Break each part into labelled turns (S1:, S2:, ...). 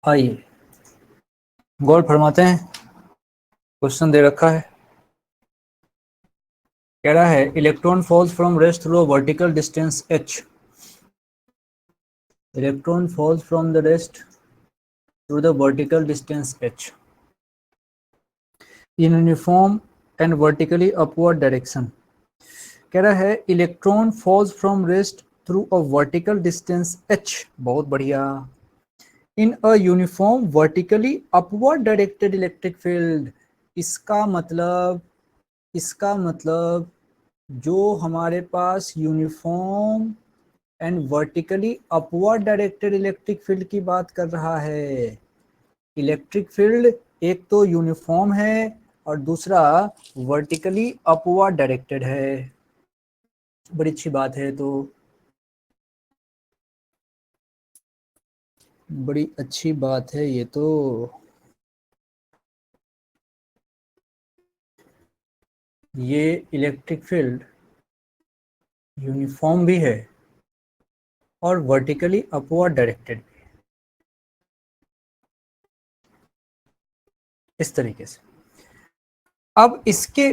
S1: आइए गौर फरमाते हैं। क्वेश्चन दे रखा है, कह रहा है electron falls from rest through a vertical distance h। Electron falls from the rest through the vertical distance h in uniform and vertically upward direction. कह रहा है electron falls from rest through a vertical distance h, बहुत बढ़िया, in a uniform vertically upward directed electric field. इसका मतलब जो हमारे पास uniform and vertically upward directed electric field की बात कर रहा है। इलेक्ट्रिक फील्ड एक तो यूनिफॉर्म है और दूसरा वर्टिकली अपवर्ड डायरेक्टेड है। बड़ी अच्छी बात है, तो बड़ी अच्छी बात है ये तो। ये इलेक्ट्रिक फील्ड यूनिफॉर्म भी है और वर्टिकली अपवर्ड डायरेक्टेड भी है, इस तरीके से। अब इसके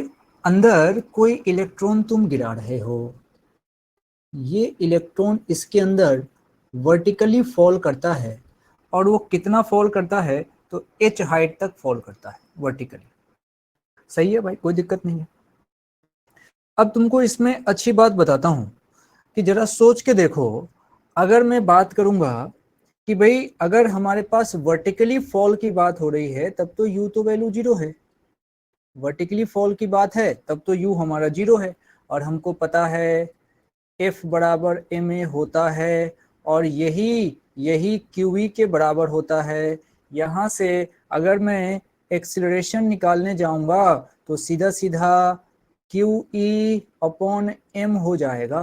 S1: अंदर कोई इलेक्ट्रॉन तुम गिरा रहे हो, ये इलेक्ट्रॉन इसके अंदर वर्टिकली फॉल करता है, और वो कितना फॉल करता है, तो h हाइट तक फॉल करता है वर्टिकली। सही है भाई, कोई दिक्कत नहीं है। अब तुमको इसमें अच्छी बात बताता हूं कि जरा सोच के देखो, अगर मैं बात करूंगा कि भाई अगर हमारे पास वर्टिकली फॉल की बात हो रही है तब तो u तो वैल्यू 0 है, वर्टिकली फॉल की बात है तब तो u हमारा 0 है, और हमको पता है F बराबर ma होता है, और यही यही QE के बराबर होता है। यहाँ से अगर मैं एक्सीलरेशन निकालने जाऊंगा तो सीधा सीधा QE अपॉन m हो जाएगा,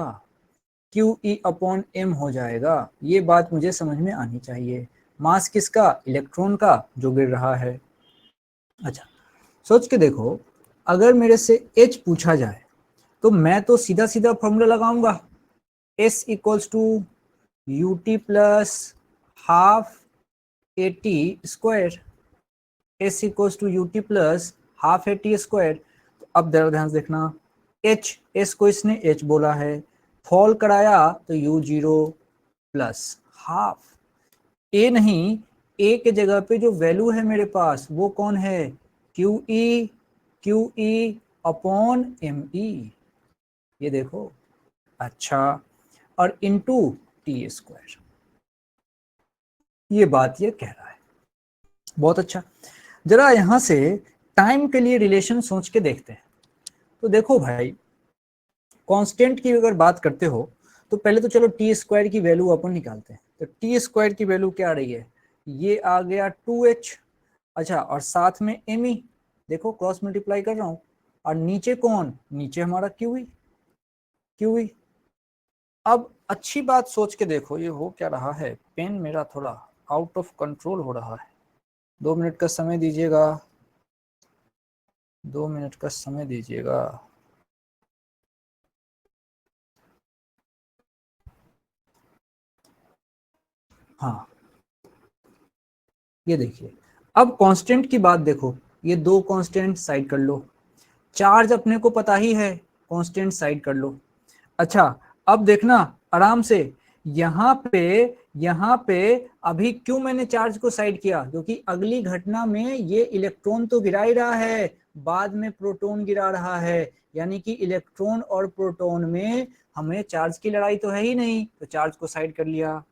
S1: QE अपॉन m हो जाएगा। ये बात मुझे समझ में आनी चाहिए। मास किसका? इलेक्ट्रॉन का, जो गिर रहा है। अच्छा, सोच के देखो, अगर मेरे से h पूछा जाए तो मैं तो सीधा सीधा फॉर्मूला लगाऊंगा, S equals to u t plus half a t square, S equals to u t plus half a t square. तो अब जरा ध्यान से देखना, एच, एस को इसने एच बोला है, फॉल कराया तो यू 0 प्लस हाफ, ए नहीं, ए के जगह पे जो वैल्यू है मेरे पास वो कौन है? Q E upon M E, ये देखो। अच्छा, और इनटू टी स्क्वायर, ये बात ये कह रहा है। बहुत अच्छा, जरा यहां से टाइम के लिए रिलेशन सोच के देखते हैं। तो देखो भाई, कांस्टेंट की अगर बात करते हो तो पहले तो चलो टी स्क्वायर की वैल्यू अपन निकालते हैं। तो टी स्क्वायर की वैल्यू क्या आ रही है? ये आ गया 2h। अच्छा, और साथ में एम ई, देखो क्रॉस मल्टीप्लाई कर रहा हूं, और नीचे कौन? नीचे हमारा क्यू ई। अब अच्छी बात सोच के देखो, ये हो क्या रहा है, पेन मेरा थोड़ा आउट ऑफ कंट्रोल हो रहा है। 2 मिनट का समय दीजिएगा, 2 मिनट का समय दीजिएगा। हाँ, ये देखिए, अब कांस्टेंट की बात देखो, ये दो कांस्टेंट साइड कर लो, चार्ज अपने को पता ही है, कांस्टेंट साइड कर लो। अच्छा, अब देखना आराम से, यहाँ पे अभी क्यों मैंने चार्ज को साइड किया? क्योंकि अगली घटना में ये इलेक्ट्रॉन तो गिरा ही रहा है, बाद में प्रोटॉन गिरा रहा है, यानी कि इलेक्ट्रॉन और प्रोटॉन में हमें चार्ज की लड़ाई तो है ही नहीं, तो चार्ज को साइड कर लिया।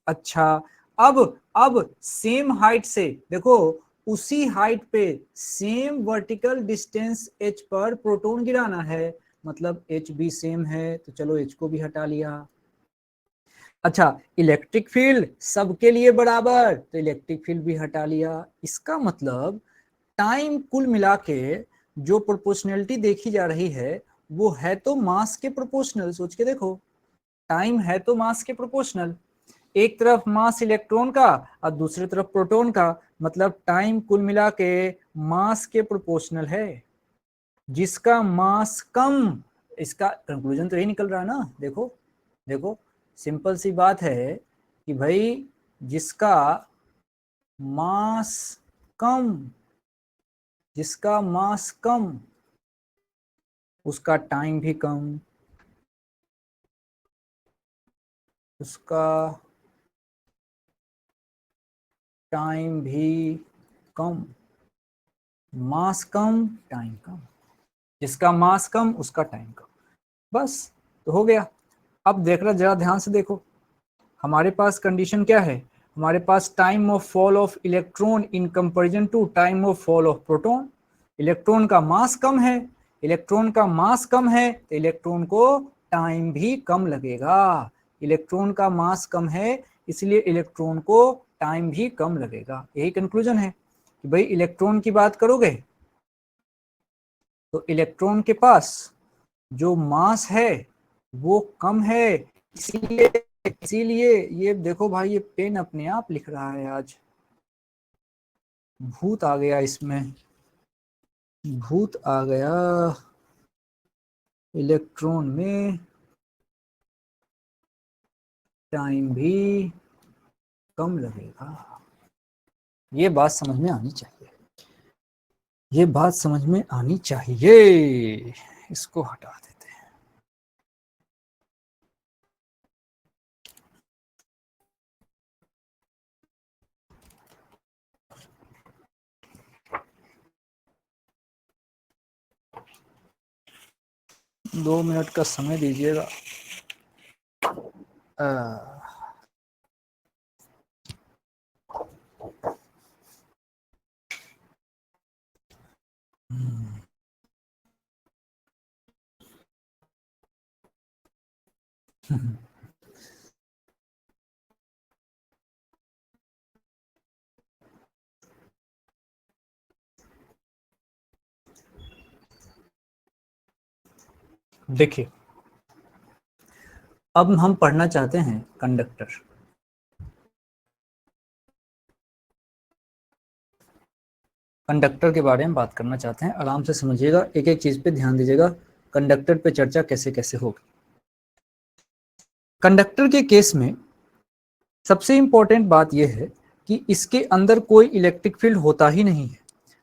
S1: अच्छा, अब सेम हाइट से देखो, उसी हाइट पे सेम वर्टिकल डिस्टेंस h पर प्रोटॉन गिराना है, मतलब h भी सेम है, तो चलो h को भी हटा लिया। अच्छा, इलेक्ट्रिक फील्ड सबके लिए बराबर, तो इलेक्ट्रिक फील्ड भी हटा लिया। इसका मतलब टाइम कुल मिला के जो प्रोपोर्शनैलिटी देखी जा रही है वो है तो मास के प्रोपोर्शनल। सोच के देखो, टाइम है तो मास के प्रोपोर्शनल, एक तरफ मास इलेक्ट्रॉन का और दूसरी तरफ प्रोटॉन का, मतलब टाइम कुल मिला के मास के प्रोपोर्शनल है। जिसका मास कम, इसका कंक्लूजन तो यही निकल रहा है ना। देखो देखो, सिंपल सी बात है कि भाई जिसका मास कम, जिसका मास कम उसका टाइम भी कम, उसका टाइम भी कम। मास कम टाइम कम, जिसका मास कम उसका टाइम कम, बस तो हो गया। अब देख रहा, जरा ध्यान से देखो, हमारे पास कंडीशन क्या है, हमारे पास time of fall of electron in comparison to time of fall of proton. Electron का मास कम है, इलेक्ट्रॉन का मास कम है तो इलेक्ट्रॉन को टाइम भी कम लगेगा। इलेक्ट्रॉन का मास कम है इसलिए इलेक्ट्रॉन को टाइम भी कम लगेगा। यही कंक्लूजन है कि भाई इलेक्ट्रॉन की बात करोगे तो इलेक्ट्रॉन के पास जो मास है वो कम है, इसीलिए इसीलिए ये देखो भाई, ये पेन अपने आप लिख रहा है आज, भूत आ गया इसमें, भूत आ गया इलेक्ट्रॉन में, टाइम भी कम लगेगा। ये बात समझ में आनी चाहिए, ये बात समझ में आनी चाहिए। इसको हटा देते हैं। दो मिनट का समय दीजिएगा। देखिए, अब हम पढ़ना चाहते हैं कंडक्टर। कंडक्टर के बारे में बात करना चाहते हैं, आराम से समझिएगा, एक एक चीज पे ध्यान दीजिएगा, कंडक्टर पे चर्चा कैसे कैसे होगी। कंडक्टर के केस में सबसे इंपॉर्टेंट बात यह है कि इसके अंदर कोई इलेक्ट्रिक फील्ड होता ही नहीं है।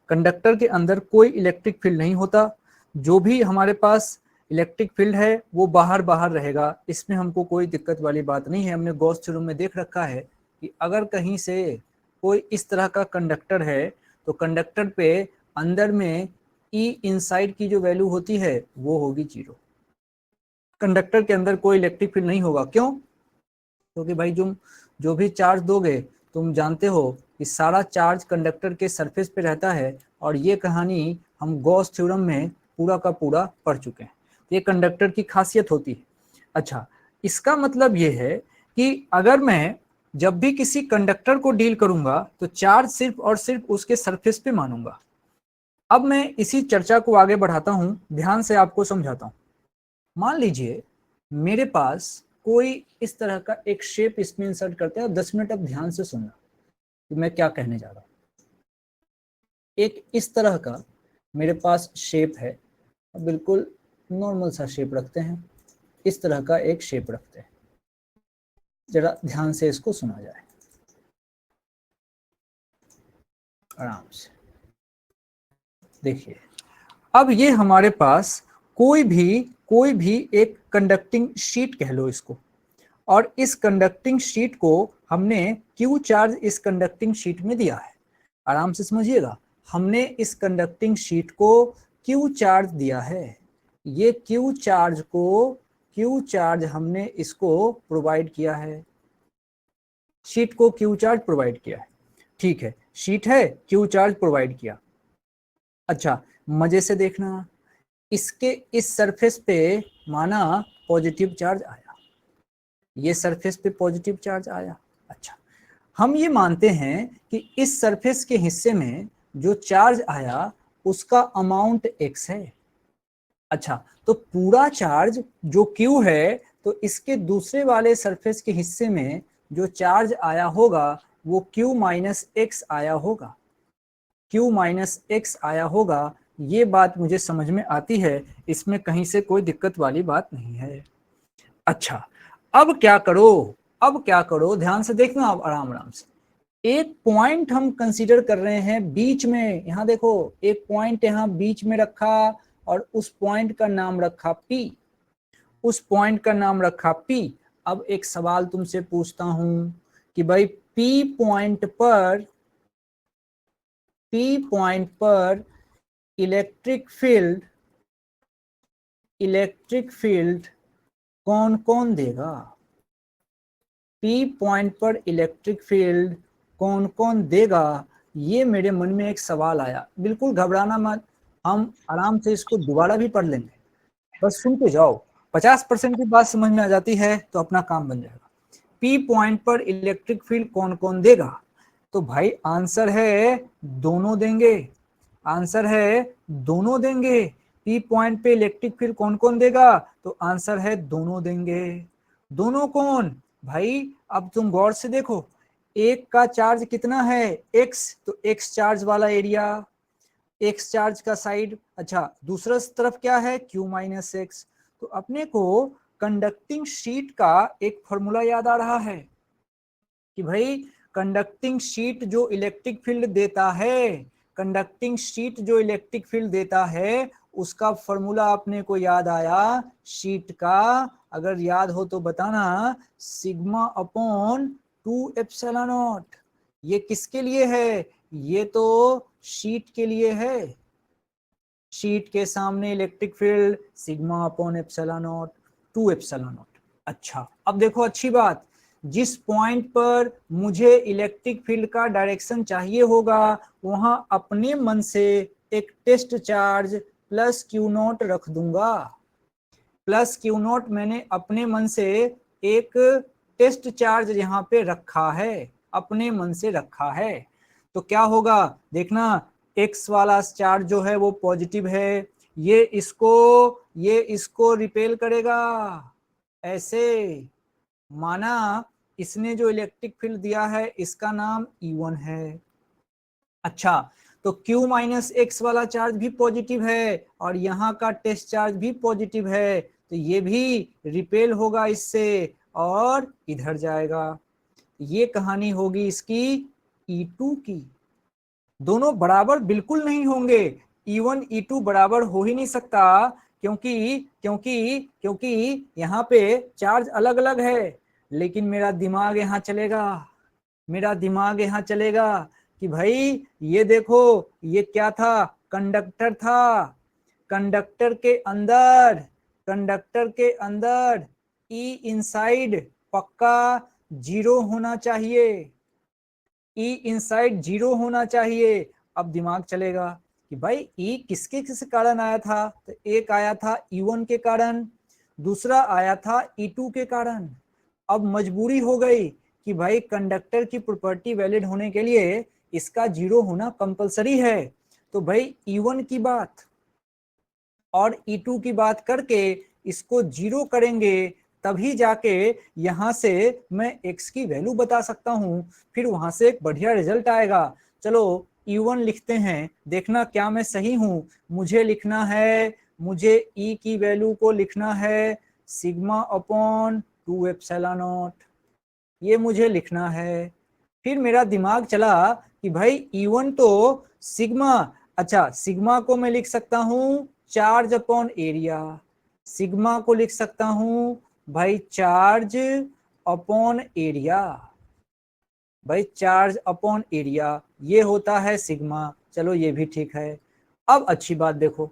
S1: कंडक्टर के अंदर कोई इलेक्ट्रिक फील्ड नहीं होता, जो भी हमारे पास इलेक्ट्रिक फील्ड है वो बाहर बाहर रहेगा, इसमें हमको कोई दिक्कत वाली बात नहीं है। हमने गॉस थ्योरम में देख रखा है कि अगर कहीं से कोई इस तरह का कंडक्टर है तो कंडक्टर पे अंदर में ई इनसाइड की जो वैल्यू होती है वो होगी 0। कंडक्टर के अंदर कोई इलेक्ट्रिक फील्ड नहीं होगा। क्यों? क्योंकि भाई तुम जो भी चार्ज दोगे, तुम जानते हो कि सारा चार्ज कंडक्टर के सरफेस पे रहता है, और ये कहानी हम गॉस थ्योरम में पूरा का पूरा पढ़ चुके हैं। ये कंडक्टर की खासियत होती है। अच्छा, इसका मतलब ये है कि अगर मैं जब भी किसी कंडक्टर को डील करूंगा तो चार्ज सिर्फ और सिर्फ उसके सरफेस पे मानूंगा। अब मैं इसी चर्चा को आगे बढ़ाता हूं, ध्यान से आपको समझाता हूं। मान लीजिए मेरे पास कोई इस तरह का एक शेप इसमें इंसर्ट करते हैं, 10 मिनट अब ध्यान से सुनना कि मैं क्या कहने जा रहा हूं। एक इस तरह का मेरे पास शेप है, बिल्कुल नॉर्मल सा शेप रखते हैं, इस तरह का एक शेप रखते हैं, जरा ध्यान से इसको सुना जाए आराम से। देखिए, अब ये हमारे पास कोई भी एक कंडक्टिंग शीट कह लो इसको, और इस कंडक्टिंग शीट को हमने क्यू चार्ज इस कंडक्टिंग शीट में दिया है। आराम से समझिएगा, हमने इस कंडक्टिंग शीट को क्यू चार्ज दिया है। ये क्यू चार्ज हमने इसको प्रोवाइड किया है, शीट को क्यू चार्ज प्रोवाइड किया है। ठीक है, शीट है, क्यू चार्ज प्रोवाइड किया। अच्छा, मजे से देखना, इसके इस सरफेस पे माना पॉजिटिव चार्ज आया, ये सरफेस पे पॉजिटिव चार्ज आया। अच्छा, हम ये मानते हैं कि इस सरफेस के हिस्से में जो चार्ज आया उसका अमाउंट x है। अच्छा, तो पूरा चार्ज जो Q है, तो इसके दूसरे वाले सरफेस के हिस्से में जो चार्ज आया होगा वो Q माइनस एक्स आया होगा, Q माइनस एक्स आया होगा। ये बात मुझे समझ में आती है, इसमें कहीं से कोई दिक्कत वाली बात नहीं है। अच्छा, अब क्या करो, ध्यान से देखना आप आराम आराम से। एक पॉइंट हम कंसीडर कर रहे हैं बीच में, यहां देखो एक पॉइंट यहां बीच में रखा और उस पॉइंट का नाम रखा P, उस पॉइंट का नाम रखा P। अब एक सवाल तुमसे पूछता हूं कि भाई P पॉइंट पर इलेक्ट्रिक फील्ड कौन कौन देगा? P पॉइंट पर इलेक्ट्रिक फील्ड कौन कौन देगा, ये मेरे मन में एक सवाल आया। बिल्कुल घबराना मत, हम आराम से इसको दोबारा भी पढ़ लेंगे, बस सुनते जाओ। 50% की बात समझ में आ जाती है तो अपना काम बन जाएगा। P पॉइंट पर इलेक्ट्रिक फील्ड कौन कौन देगा? तो भाई आंसर है दोनों देंगे, आंसर है दोनों देंगे। P पॉइंट पे इलेक्ट्रिक फील्ड कौन कौन देगा? तो आंसर है दोनों देंगे। दोनों कौन? भाई अब तुम गौर से देखो, एक का चार्ज कितना है x, तो x चार्ज वाला एरिया, x चार्ज का साइड, अच्छा दूसरा तरफ क्या है q माइनस एक्स। तो अपने को कंडक्टिंग शीट का एक फॉर्मूला याद आ रहा है कि भाई कंडक्टिंग शीट जो इलेक्ट्रिक फील्ड देता है, कंडक्टिंग शीट जो इलेक्ट्रिक फील्ड देता है, उसका फॉर्मूला अपने को याद आया शीट का, अगर याद हो तो बताना, सिग्मा अपॉन 2 एप्सिलॉन नॉट। ये किसके लिए है? ये तो शीट के लिए है, शीट के सामने electric field sigma upon epsilon not, 2 epsilon not. अच्छा अब देखो अच्छी बात, जिस पॉइंट पर मुझे इलेक्ट्रिक फील्ड का डायरेक्शन चाहिए होगा वहां अपने मन से एक test charge plus Q naught रख दूंगा। प्लस क्यू नॉट मैंने अपने मन से एक टेस्ट चार्ज यहाँ पे रखा है, अपने मन से रखा है। तो क्या होगा देखना, एक्स वाला चार्ज जो है वो पॉजिटिव है, ये इसको रिपेल करेगा ऐसे, माना इसने जो इलेक्ट्रिक फील्ड दिया है इसका नाम E1 है। अच्छा तो Q माइनस एक्स वाला चार्ज भी पॉजिटिव है और यहाँ का टेस्ट चार्ज भी पॉजिटिव है, तो ये भी रिपेल होगा इससे और इधर जाएगा। ये कहानी होगी इसकी E2 की। दोनों बराबर बिल्कुल नहीं होंगे, E1 E2 बराबर हो ही नहीं सकता, क्योंकि क्योंकि क्योंकि यहाँ पे चार्ज अलग अलग है। लेकिन मेरा दिमाग यहाँ चलेगा, मेरा दिमाग यहाँ चलेगा कि भाई ये देखो ये क्या था, कंडक्टर था, कंडक्टर के अंदर, कंडक्टर के अंदर ई इनसाइड पक्का 0 होना चाहिए, ई इनसाइड 0 होना चाहिए। अब दिमाग चलेगा कि भाई ई किसके किस कारण आया था, तो एक आया था E1 के कारण, दूसरा आया था E2 के कारण। अब मजबूरी हो गई कि भाई कंडक्टर की प्रॉपर्टी वैलिड होने के लिए इसका 0 होना कंपलसरी है। तो भाई E1 की बात और E2 की बात करके इसको 0 करेंगे, तभी जाके यहां से मैं x की वैल्यू बता सकता हूं, फिर वहां से एक बढ़िया रिजल्ट आएगा। चलो E1 लिखते हैं, देखना क्या मैं सही हूं। मुझे लिखना है, मुझे E की वैल्यू को लिखना है सिग्मा अपॉन 2 एप्सिलॉन नॉट, ये मुझे लिखना है। फिर मेरा दिमाग चला कि भाई E1 तो सिग्मा, अच्छा सिग्मा को मैं लिख सकता हूं चार्ज अपॉन एरिया, सिग्मा को लिख सकता हूं भाई चार्ज अपॉन एरिया, भाई चार्ज अपॉन एरिया ये होता है सिग्मा। चलो ये भी ठीक है। अब अच्छी बात देखो,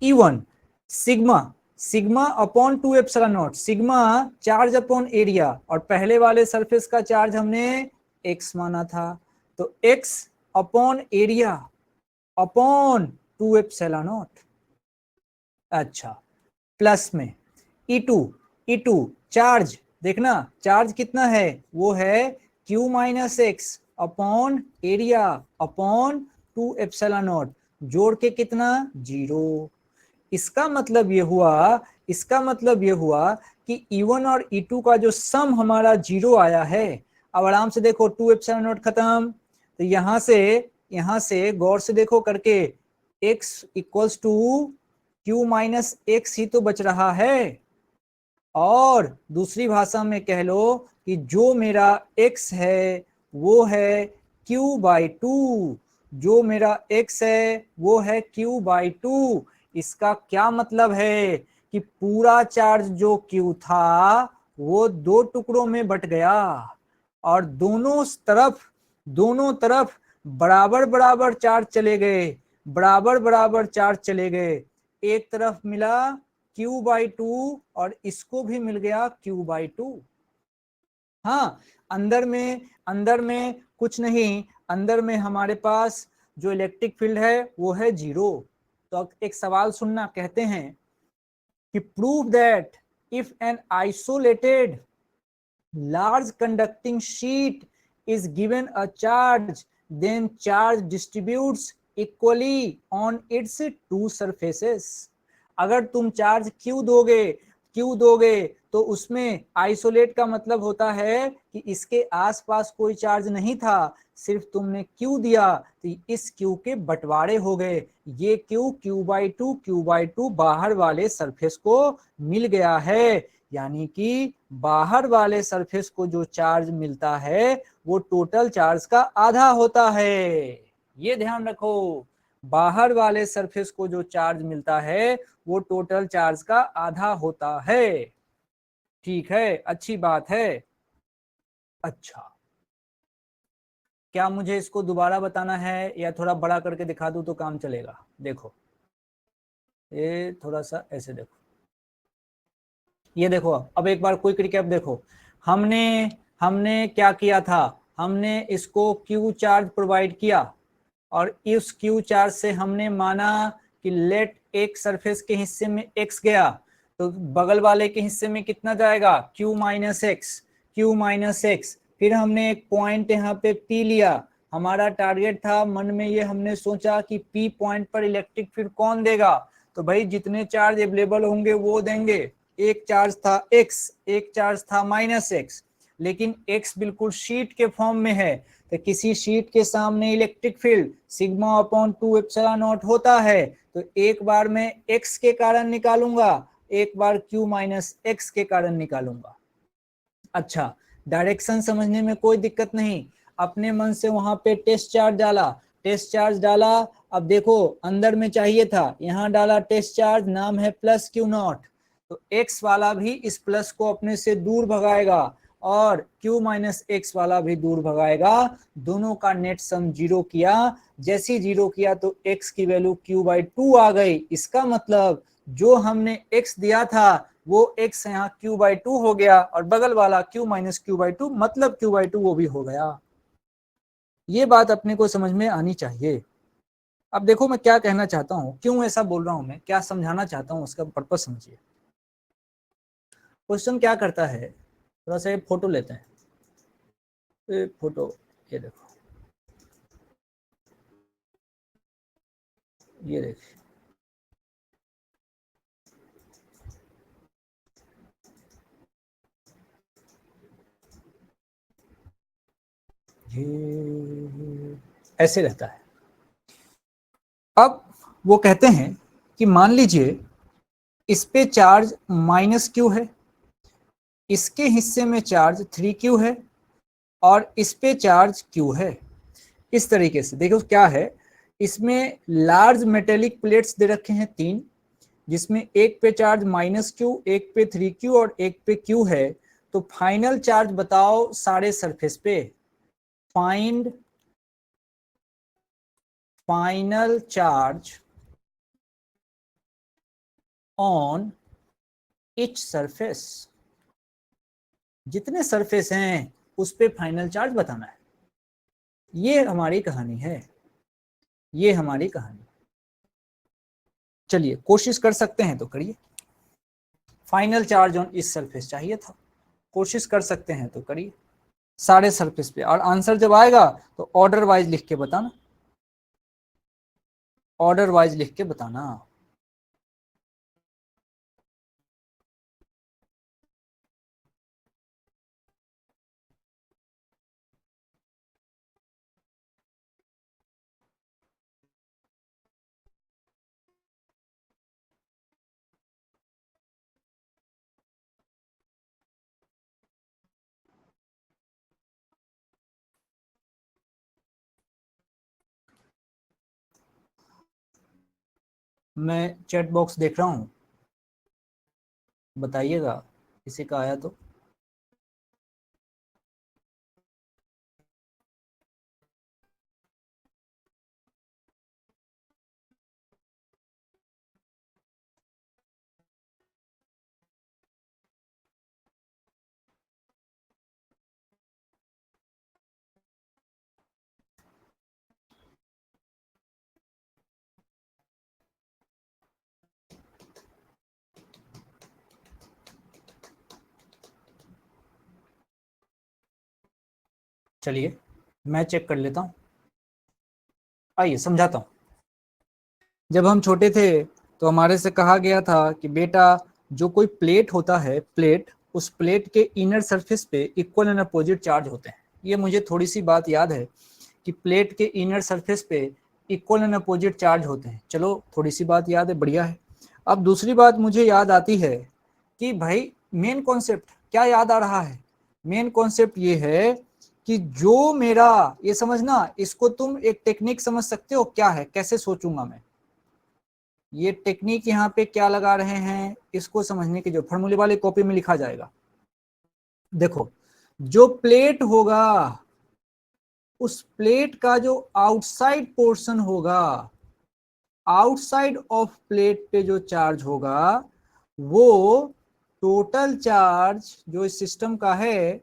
S1: E1 sigma, sigma upon 2 epsilon not, sigma charge upon area, और पहले वाले सरफेस का चार्ज हमने x माना था, तो x upon area upon 2 epsilon not. अच्छा प्लस में E2 चार्ज, देखना चार्ज कितना है, वो है Q minus x upon area upon 2 epsilon not, जोड़ के कितना 0। इसका मतलब ये हुआ, इसका मतलब ये हुआ कि E1 और E2 का जो सम हमारा 0 आया है। अब आराम से देखो 2 एप्सिलॉन नॉट खत्म, तो यहां से गौर से देखो करके x equals to Q minus X ही तो बच रहा है, और दूसरी भाषा में कह लो कि जो मेरा x है वो है Q/2। जो मेरा x है वो है Q/2। इसका क्या मतलब है कि पूरा चार्ज जो Q था वो दो टुकड़ों में बट गया और दोनों तरफ बराबर बराबर चार्ज चले गए, बराबर बराबर चार्ज चले गए। एक तरफ मिला Q/2 और इसको भी मिल गया Q/2। हाँ, अंदर में कुछ नहीं, अंदर में हमारे पास जो इलेक्ट्रिक फील्ड है वो है 0। तो अब एक सवाल सुनना, कहते हैं कि prove that if an isolated large conducting sheet is given a charge, then charge distributes equally on its two surfaces। अगर तुम चार्ज क्यू दोगे तो उसमें आइसोलेट का मतलब होता है कि इसके आसपास कोई चार्ज नहीं था, सिर्फ तुमने क्यू दिया तो इस क्यू के बंटवारे हो गए। ये Q/2 बाहर वाले सरफेस को मिल गया है, यानी कि बाहर वाले सरफेस को जो चार्ज मिलता है वो टोटल चार्ज का आधा होता है। ये ध्यान रखो, बाहर वाले सरफेस को जो चार्ज मिलता है वो टोटल चार्ज का आधा होता है। ठीक है, अच्छी बात है। अच्छा, क्या मुझे इसको दोबारा बताना है या थोड़ा बड़ा करके दिखा दूं तो काम चलेगा? देखो, ये थोड़ा सा ऐसे देखो, ये देखो, अब एक बार क्विक रिकैप देखो। हमने हमने क्या किया था, हमने इसको क्यू चार्ज प्रोवाइड किया और इस क्यू चार्ज से हमने माना कि लेट एक सरफेस के हिस्से में x गया तो बगल वाले के हिस्से में कितना जाएगा, Q-x। फिर हमने एक पॉइंट यहाँ पे P लिया, हमारा टारगेट था, मन में ये हमने सोचा कि P पॉइंट पर इलेक्ट्रिक फील्ड कौन देगा, तो भाई जितने चार्ज अवेलेबल होंगे वो देंगे। एक चार्ज था x, एक चार्ज था -x, लेकिन x बिल्कुल शीट के फॉर्म में है, तो किसी शीट के सामने इलेक्ट्रिक फील्ड σ/2ε0 होता है। तो एक बार मैं x के कारण निकालूंगा, एक बार Q-x के कारण निकालूंगा। अच्छा, डायरेक्शन समझने में कोई दिक्कत नहीं, अपने मन से वहां पे टेस्ट चार्ज डाला। अब देखो, अंदर में चाहिए था, यहाँ डाला टेस्ट चार्ज, नाम है +Q0। तो x वाला भी इस प्लस को अपने से दूर भगाएगा और Q-x वाला भी दूर भगाएगा, दोनों का नेट सम 0 किया। जैसे 0 किया तो x की वैल्यू Q/2 आ गई। इसका मतलब जो हमने x दिया था वो x यहाँ Q/2 हो गया और बगल वाला Q-Q/2 मतलब Q/2 वो भी हो गया। ये बात अपने को समझ में आनी चाहिए। अब देखो मैं क्या कहना चाहता हूँ, क्यों ऐसा बोल रहा हूँ, मैं क्या समझाना चाहता हूँ, उसका पर्पस समझिए। क्वेश्चन क्या करता है, थोड़ा सा फोटो लेते हैं, एक फोटो, ये देखो, ये देखिए, ऐसे रहता है। अब वो कहते हैं कि मान लीजिए इस पे चार्ज -Q है, इसके हिस्से में चार्ज 3Q है और इस पे चार्ज Q है। इस तरीके से देखो क्या है, इसमें लार्ज मेटेलिक प्लेट्स दे रखे हैं 3, जिसमें एक पे चार्ज -Q, एक पे 3Q और एक पे Q है। तो फाइनल चार्ज बताओ सारे सरफेस पे, find final charge on each surface. जितने सरफेस हैं उस पे फाइनल चार्ज बताना है। ये हमारी कहानी है, ये हमारी कहानी। चलिए कोशिश कर सकते हैं तो करिए। फाइनल चार्ज ऑन इस सरफेस चाहिए था, कोशिश कर सकते हैं तो करिए सारे सरफेस पे, और आंसर जब आएगा तो ऑर्डर वाइज लिख के बताना, ऑर्डर वाइज लिख के बताना। मैं चैट बॉक्स देख रहा हूँ, बताइएगा किसी का आया तो। चलिए मैं चेक कर लेता हूँ। आइए समझाता हूँ। जब हम छोटे थे तो हमारे से कहा गया था कि बेटा जो कोई प्लेट होता है, प्लेट, उस प्लेट के इनर सरफेस पे इक्वल एंड अपोजिट चार्ज होते हैं। ये मुझे थोड़ी सी बात याद है कि प्लेट के इनर सरफेस पे इक्वल एंड अपोजिट चार्ज होते हैं। चलो थोड़ी सी बात याद है, बढ़िया है। अब दूसरी बात मुझे याद आती है कि भाई मेन कॉन्सेप्ट क्या याद आ रहा है? मेन कॉन्सेप्ट ये है कि जो मेरा, ये समझना, इसको तुम एक टेक्निक समझ सकते हो क्या है, कैसे सोचूंगा मैं। ये टेक्निक यहाँ पे क्या लगा रहे हैं, इसको समझने की जो फॉर्मूले वाले कॉपी में लिखा जाएगा। देखो, जो प्लेट होगा, उस प्लेट का जो आउटसाइड पोर्शन होगा, आउटसाइड ऑफ प्लेट पे जो चार्ज होगा, वो टोटल चार्ज जो इस सिस्टम का है,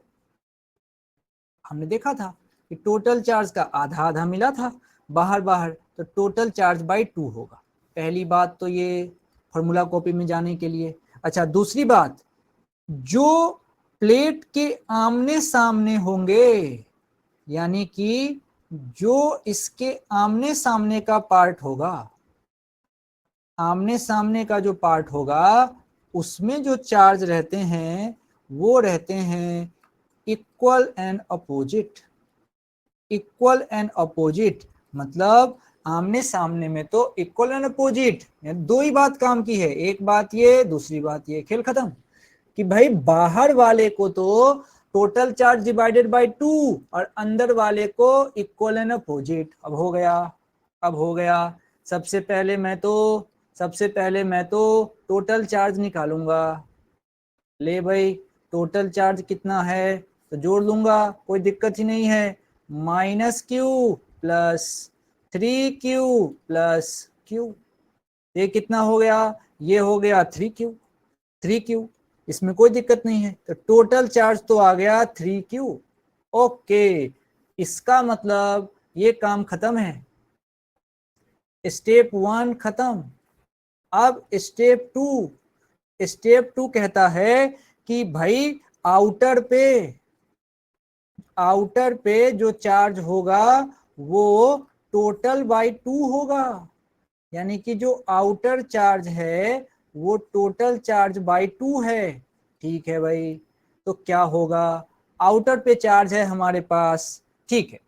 S1: हमने देखा था कि टोटल चार्ज का आधा आधा मिला था बाहर बाहर, तो टोटल चार्ज बाई 2 होगा। पहली बात तो ये फॉर्मूला कॉपी में जाने के लिए। अच्छा, दूसरी बात, जो प्लेट के आमने सामने होंगे, यानी कि जो इसके आमने सामने का पार्ट होगा, आमने सामने का जो पार्ट होगा, उसमें जो चार्ज रहते हैं वो रहते हैं equal and opposite. Equal and opposite मतलब आमने सामने में तो इक्वल एंड अपोजिट, दो ही बात काम की है। एक बात ये, दूसरी बात ये, खेल खत्म। कि भाई बाहर वाले को तो टोटल चार्ज डिवाइडेड बाय 2 और अंदर वाले को इक्वल एंड अपोजिट। अब हो गया, अब हो गया। सबसे पहले मैं तो टोटल चार्ज निकालूंगा। ले भाई, टोटल चार्ज कितना है तो जोड़ लूंगा, कोई दिक्कत ही नहीं है। -q plus 3q plus q, ये कितना हो गया? ये हो गया 3q। 3q, इसमें कोई दिक्कत नहीं है। तो टोटल चार्ज तो आ गया 3q। ओके, इसका मतलब ये काम खत्म है, स्टेप 1 खत्म। अब स्टेप टू कहता है कि भाई आउटर पे जो चार्ज होगा वो टोटल बाई 2 होगा। यानी कि जो आउटर चार्ज है वो टोटल चार्ज बाई 2 है। ठीक है भाई, तो क्या होगा? आउटर पे चार्ज है हमारे पास, ठीक है।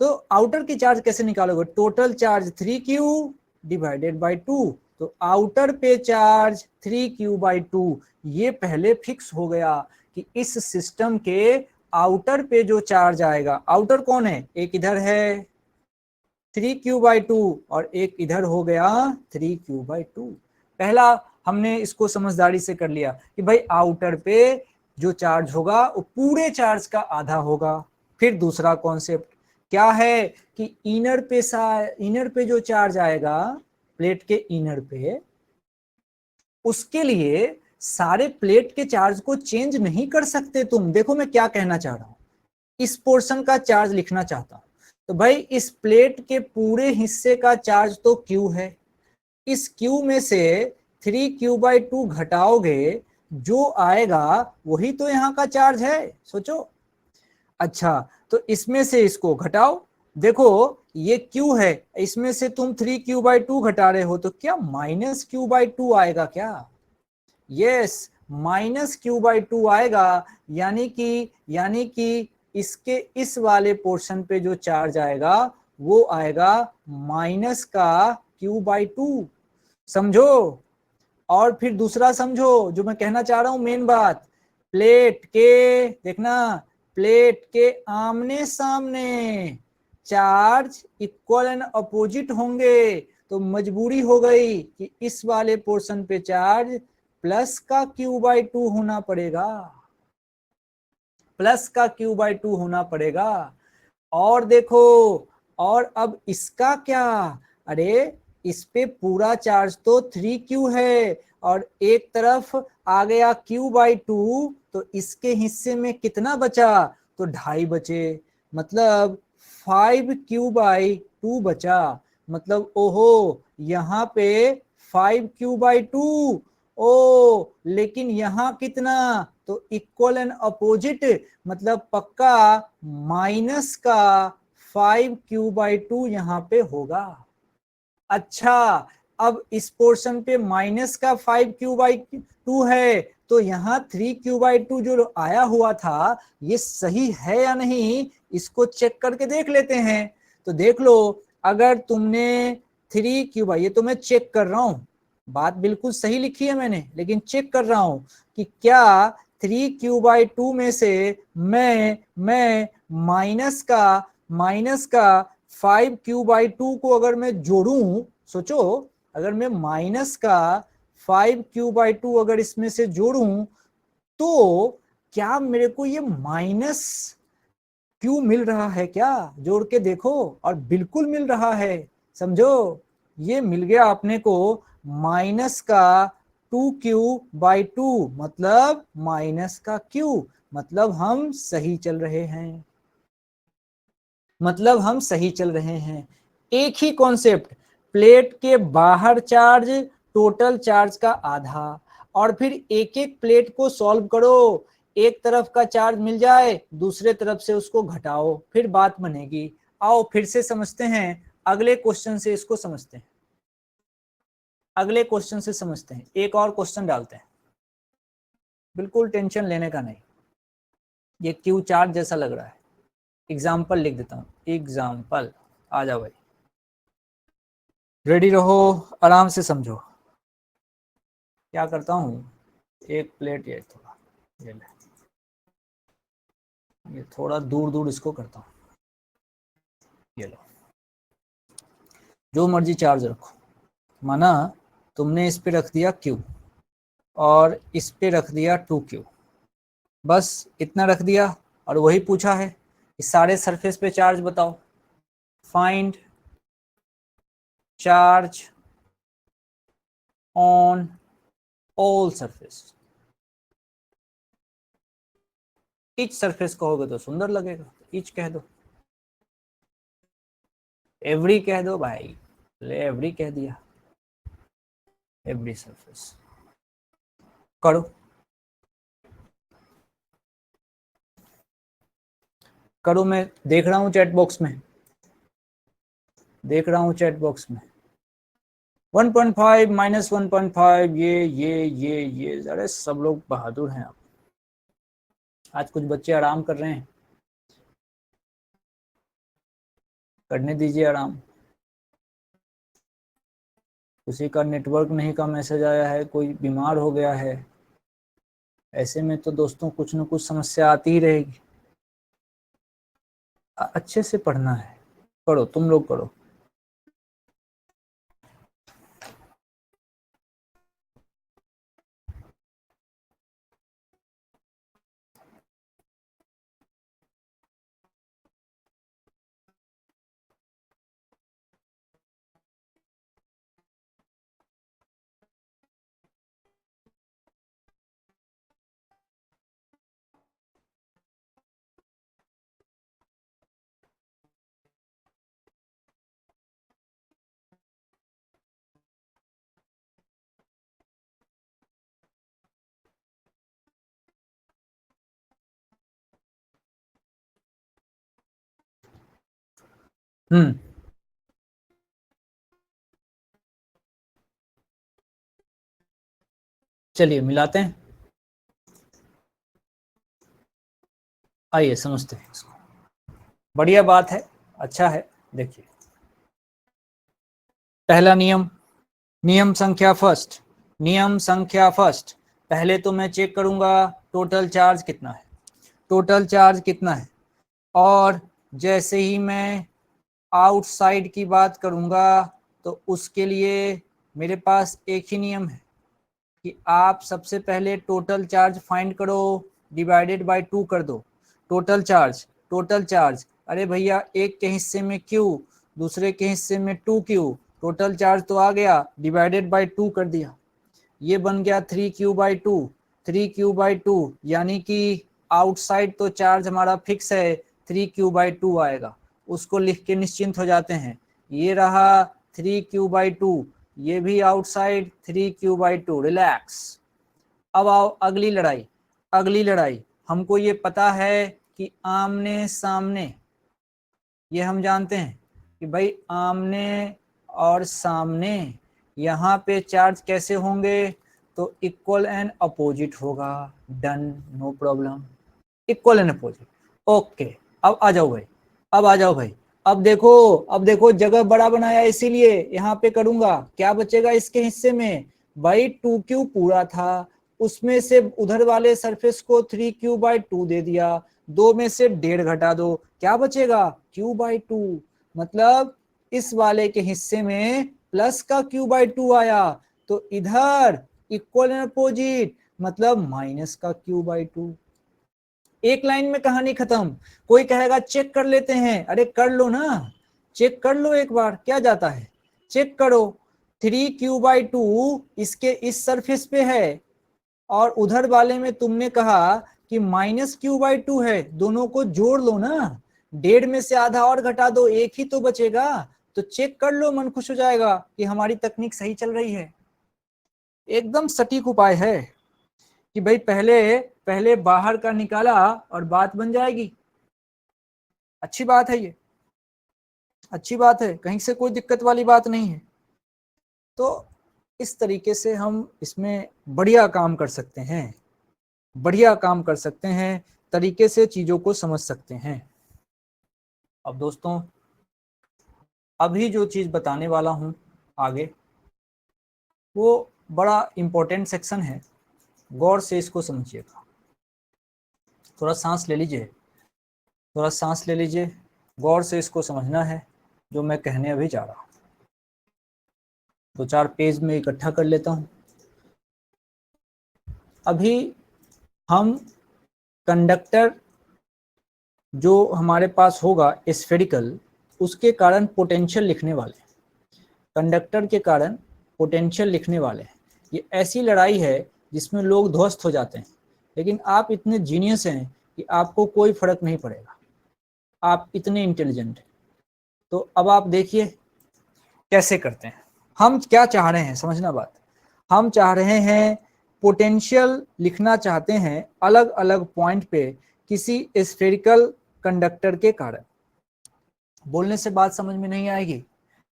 S1: तो आउटर की चार्ज कैसे निकालोगे? Total charge 3q divided by 2। तो आउटर पे चार्ज 3q बाई 2, ये पहले फिक्स हो गया कि इस सिस्टम के आउटर पे जो चार्ज आएगा, आउटर कौन है? एक इधर है 3q/2 और एक इधर हो गया 3q/2। पहला हमने इसको समझदारी से कर लिया कि भाई आउटर पे जो चार्ज होगा वो पूरे चार्ज का आधा होगा। फिर दूसरा कॉन्सेप्ट क्या है कि इनर पे जो चार्ज आएगा, प्लेट के इनर पे, उसके लिए सारे प्लेट के चार्ज को चेंज नहीं कर सकते तुम। देखो मैं क्या कहना चाह रहा हूं, इस पोर्शन का चार्ज लिखना चाहता हूं। तो भाई इस प्लेट के पूरे हिस्से का चार्ज तो Q है, इस Q में से 3q/2 घटाओगे, जो आएगा वही तो यहाँ का चार्ज है। सोचो। अच्छा, तो इसमें से इसको घटाओ, देखो ये Q है, इसमें से तुम 3q/2 घटा रहे हो, तो क्या -q/2 आएगा क्या? यस, -q/2 आएगा। यानी कि इसके इस वाले पोर्शन पे जो चार्ज आएगा वो आएगा माइनस का q/2। समझो? और फिर दूसरा समझो जो मैं कहना चाह रहा हूं, मेन बात, प्लेट के, देखना, प्लेट के आमने सामने चार्ज इक्वल एंड अपोजिट होंगे। तो मजबूरी हो गई कि इस वाले पोर्शन पे चार्ज प्लस का Q/2 होना पड़ेगा, प्लस का Q/2 होना पड़ेगा। और देखो, और अब इसका क्या, अरे इस पे पूरा चार्ज तो 3Q है और एक तरफ आ गया Q/2, तो इसके हिस्से में कितना बचा, तो 2.5 बचे, मतलब 5Q/2 बचा। मतलब ओहो, यहाँ पे 5Q/2, ओ लेकिन यहाँ कितना, तो इक्वल एंड अपोजिट, मतलब पक्का माइनस का 5Q/2 यहाँ पे होगा। अच्छा, अब इस पोर्शन पे माइनस का 5Q/2 है, तो यहाँ 3Q/2 जो आया हुआ था ये सही है या नहीं, इसको चेक करके देख लेते हैं। तो देख लो, अगर तुमने 3Q, ये तो मैं चेक कर रहा हूँ, बात बिल्कुल सही लिखी है मैंने, लेकिन चेक कर रहा हूँ कि क्या 3Q/2 में से मैं माइनस का 5Q/2 को अगर मैं जोड़ूं, सोचो अगर मैं माइनस का 5Q/2 अगर इसमें से जोड़ूं, तो क्या मेरे को ये माइनस Q मिल रहा है क्या, जोड़ के देखो, और बिल्कुल मिल रहा है। समझो, ये मिल गया अपने को माइनस का 2Q/2, मतलब माइनस का Q, मतलब हम सही चल रहे हैं, मतलब हम सही चल रहे हैं। एक ही कॉन्सेप्ट, प्लेट के बाहर चार्ज टोटल चार्ज का आधा, और फिर एक एक प्लेट को सॉल्व करो, एक तरफ का चार्ज मिल जाए दूसरे तरफ से उसको घटाओ, फिर बात बनेगी। आओ फिर से समझते हैं, अगले क्वेश्चन से इसको समझते हैं, अगले क्वेश्चन से समझते हैं। एक और क्वेश्चन डालते हैं, बिल्कुल टेंशन लेने का नहीं, ये क्यू चार्ज जैसा लग रहा है। एग्जाम्पल लिख देता हूँ, एग्जाम्पल, आ जाओ भाई, रेडी रहो, आराम से समझो। क्या करता हूँ, एक प्लेट, ये थोड़ा, ये ले, ये थोड़ा दूर दूर इसको करता हूँ, ये लो, जो मर्जी चार्ज रखो, माना तुमने इस पे रख दिया Q और इस पे रख दिया 2Q, बस इतना रख दिया, और वही पूछा है इस सारे सरफेस पे चार्ज बताओ, find charge on all surface. Each surface कहोगे तो सुंदर लगेगा, ईच कह दो, एवरी कह दो भाई, ले एवरी कह दिया, एवरी सरफेस करो, करो, मैं देख रहा हूँ चैट बॉक्स में, देख रहा हूँ चैट बॉक्स में। 1.5 माइनस 1.5, ये अरे सब लोग बहादुर हैं। आप आज कुछ बच्चे आराम कर रहे हैं, करने दीजिए आराम। किसी का नेटवर्क नहीं का मैसेज आया है, कोई बीमार हो गया है, ऐसे में तो दोस्तों कुछ न कुछ समस्या आती ही रहेगी। अच्छे से पढ़ना है, करो तुम लोग करो। चलिए मिलाते हैं, आइए समझते हैं इसको। बढ़िया बात है, अच्छा है। देखिए, पहला नियम, नियम संख्या फर्स्ट, नियम संख्या फर्स्ट, पहले तो मैं चेक करूंगा टोटल चार्ज कितना है, टोटल चार्ज कितना है, और जैसे ही मैं आउटसाइड की बात करूंगा तो उसके लिए मेरे पास एक ही नियम है कि आप सबसे पहले टोटल चार्ज फाइंड करो, डिवाइडेड बाय 2 कर दो। टोटल चार्ज, अरे भैया एक के हिस्से में Q, दूसरे के हिस्से में 2Q, टोटल चार्ज तो आ गया, डिवाइडेड बाय 2 कर दिया, ये बन गया 3Q/2। 3Q/2 यानी कि आउटसाइड तो चार्ज हमारा फिक्स है, 3Q/2 आएगा, उसको लिख के निश्चिंत हो जाते हैं। ये रहा 3Q/2, ये भी आउटसाइड 3Q/2, रिलैक्स। अब आओ अगली लड़ाई हमको ये पता है कि आमने सामने, ये हम जानते हैं कि भाई आमने और सामने यहाँ पे चार्ज कैसे होंगे, तो इक्वल एंड अपोजिट होगा। Done, no problem, equal and opposite. Okay, अब आ जाओ भाई, अब देखो जगह बड़ा बनाया, इसीलिए यहाँ पे करूंगा। क्या बचेगा इसके हिस्से में, भाई 2Q पूरा था, उसमें से उधर वाले सरफेस को 3Q/2 दे दिया, 2 में से 1.5 घटा दो, क्या बचेगा Q/2। मतलब इस वाले के हिस्से में प्लस का Q/2 आया, तो इधर इक्वल एंड अपोजिट मतलब माइनस का Q/2। एक लाइन में कहानी खत्म। कोई कहेगा चेक कर लेते हैं, अरे कर लो ना, चेक कर लो एक बार, क्या जाता है, चेक करो। 3Q/2 इसके इस सरफेस पे है, और उधर वाले में तुमने कहा कि -Q/2 है, दोनों को जोड़ लो ना, 1.5 में से आधा और घटा दो, एक ही तो बचेगा। तो चेक कर लो, मन खुश हो जाएगा कि हमारी तकनीक सही चल रही है। एकदम सटीक उपाय है कि भाई पहले पहले बाहर का निकाला और बात बन जाएगी। अच्छी बात है, ये अच्छी बात है, कहीं से कोई दिक्कत वाली बात नहीं है। तो इस तरीके से हम इसमें बढ़िया काम कर सकते हैं, बढ़िया काम कर सकते हैं, तरीके से चीजों को समझ सकते हैं। अब दोस्तों, अभी जो चीज बताने वाला हूं आगे, वो बड़ा इंपॉर्टेंट सेक्शन है, गौर से इसको समझिएगा। थोड़ा सांस ले लीजिए, थोड़ा सांस ले लीजिए, गौर से इसको समझना है जो मैं कहने अभी जा रहा हूं। 2-4 पेज में इकट्ठा कर लेता हूं। अभी हम कंडक्टर जो हमारे पास होगा स्फेरिकल, उसके कारण पोटेंशियल लिखने वाले, कंडक्टर के कारण पोटेंशियल लिखने वाले हैं। ये ऐसी लड़ाई है जिसमें लोग ध्वस्त हो जाते हैं, लेकिन आप इतने जीनियस हैं कि आपको कोई फर्क नहीं पड़ेगा, आप इतने इंटेलिजेंट हैं। तो अब आप देखिए कैसे करते हैं। हम क्या चाह रहे हैं, समझना बात, हम चाह रहे हैं पोटेंशियल लिखना चाहते हैं अलग अलग पॉइंट पे किसी स्फेरिकल कंडक्टर के कारण। बोलने से बात समझ में नहीं आएगी,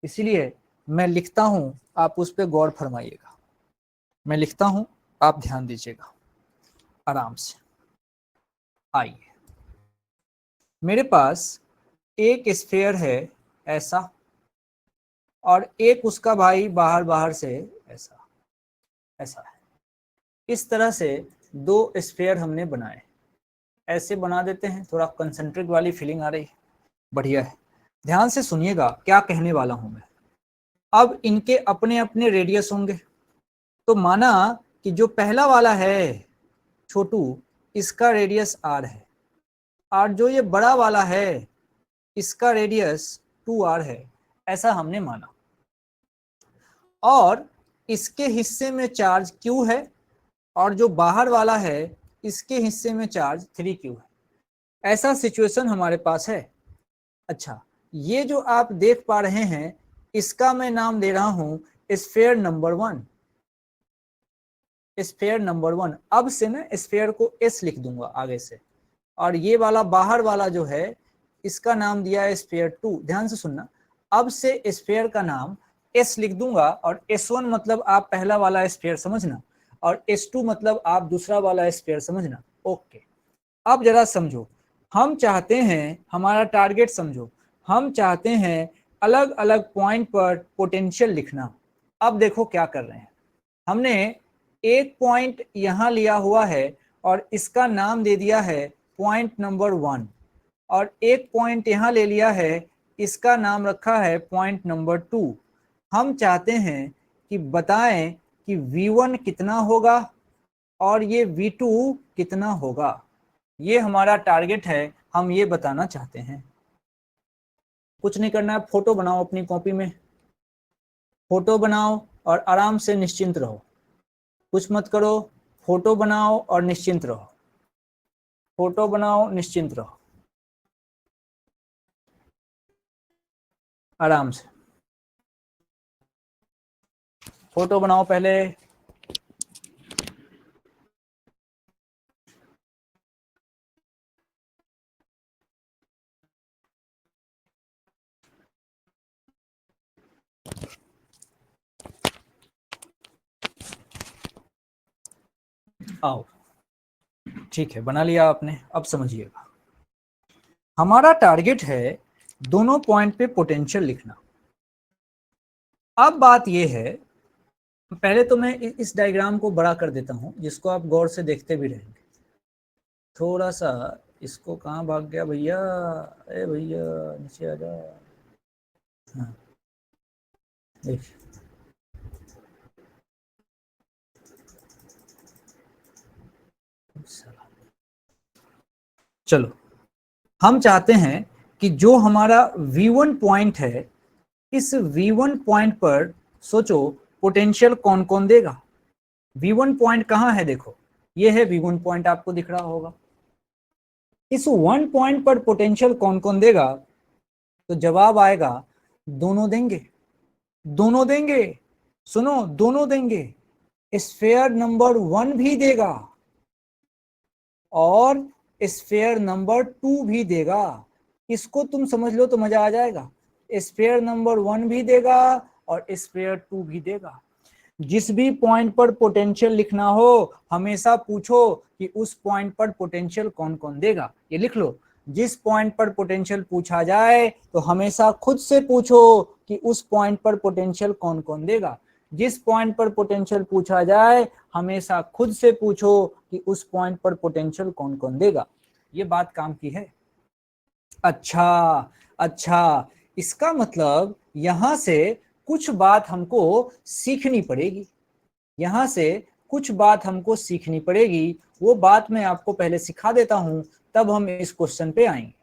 S1: इसीलिए मैं लिखता हूं, आप उस पर गौर फरमाइएगा। मैं लिखता हूं, आप ध्यान दीजिएगा आराम से। आइए, मेरे पास एक स्फेयर है ऐसा, और एक उसका भाई बाहर बाहर से ऐसा, ऐसा है। इस तरह से 2 स्फेयर हमने बनाए, ऐसे बना देते हैं। थोड़ा कंसेंट्रिक वाली फीलिंग आ रही है, बढ़िया है। ध्यान से सुनिएगा क्या कहने वाला हूं मैं। अब इनके अपने अपने रेडियस होंगे। तो माना कि जो पहला वाला है छोटू, इसका रेडियस r है, और जो ये बड़ा वाला है इसका रेडियस 2r है, ऐसा हमने माना। और इसके हिस्से में चार्ज q है, और जो बाहर वाला है इसके हिस्से में चार्ज 3q है। ऐसा सिचुएशन हमारे पास है। अच्छा, ये जो आप देख पा रहे हैं, इसका मैं नाम दे रहा हूं स्फेयर नंबर 1। स्फेयर नंबर 1, अब से मैं स्फेयर को s लिख दूंगा आगे से, और ये वाला बाहर वाला जो है इसका नाम दिया है स्फेयर 2। ध्यान से सुनना, अब से स्फेयर का नाम s लिख दूंगा, और s1 मतलब आप पहला वाला स्फेयर समझना, और s2 मतलब आप दूसरा वाला स्फेयर समझना। ओके, अब जरा समझो, हम चाहते हैं, हमारा टारगेट समझो, हम चाहते हैं अलग अलग पॉइंट पर पोटेंशियल लिखना। अब देखो क्या कर रहे हैं, हमने एक पॉइंट यहां लिया हुआ है और इसका नाम दे दिया है पॉइंट नंबर 1, और एक पॉइंट यहां ले लिया है, इसका नाम रखा है पॉइंट नंबर 2। हम चाहते हैं कि बताएं कि V1 कितना होगा और ये V2 कितना होगा। ये हमारा टारगेट है, हम ये बताना चाहते हैं। कुछ नहीं करना है, फोटो बनाओ अपनी कॉपी में, फोटो बनाओ और आराम से निश्चिंत रहो, कुछ मत करो, फोटो बनाओ और निश्चिंत रहो, फोटो बनाओ निश्चिंत रहो, आराम से फोटो बनाओ पहले। आओ, ठीक है, बना लिया आपने। अब समझिएगा, हमारा टारगेट है दोनों पॉइंट पे पोटेंशियल लिखना। अब बात यह है, पहले तो मैं इस डायग्राम को बड़ा कर देता हूं, जिसको आप गौर से देखते भी रहेंगे। थोड़ा सा इसको, कहाँ भाग गया भैया, अरे भैया नीचे आ जा। हाँ देखिए, चलो, हम चाहते हैं कि जो हमारा V1 पॉइंट है, इस V1 पॉइंट पर सोचो पोटेंशियल कौन कौन देगा। V1 पॉइंट कहाँ है, देखो ये है V1 पॉइंट, आपको दिख रहा होगा। इस 1 पॉइंट पर पोटेंशियल कौन कौन देगा, तो जवाब आएगा दोनों देंगे, दोनों देंगे, सुनो दोनों देंगे। स्फेयर नंबर 1 भी देगा और स्फेयर नंबर 2 भी देगा। इसको तुम समझ लो तो मजा आ जाएगा। स्फेयर नंबर 1 भी देगा और स्फेयर 2 भी देगा। जिस भी पॉइंट पर पोटेंशियल लिखना हो, हमेशा पूछो कि उस पॉइंट पर पोटेंशियल कौन कौन देगा। ये लिख लो, जिस पॉइंट पर पोटेंशियल पूछा जाए तो हमेशा खुद से पूछो कि उस पॉइंट पर पोटेंशियल कौन कौन देगा। जिस पॉइंट पर पोटेंशियल पूछा जाए, हमेशा खुद से पूछो कि उस पॉइंट पर पोटेंशियल कौन कौन देगा। ये बात काम की है। अच्छा अच्छा, इसका मतलब यहां से कुछ बात हमको सीखनी पड़ेगी, यहां से कुछ बात हमको सीखनी पड़ेगी। वो बात मैं आपको पहले सिखा देता हूं, तब हम इस क्वेश्चन पे आएंगे।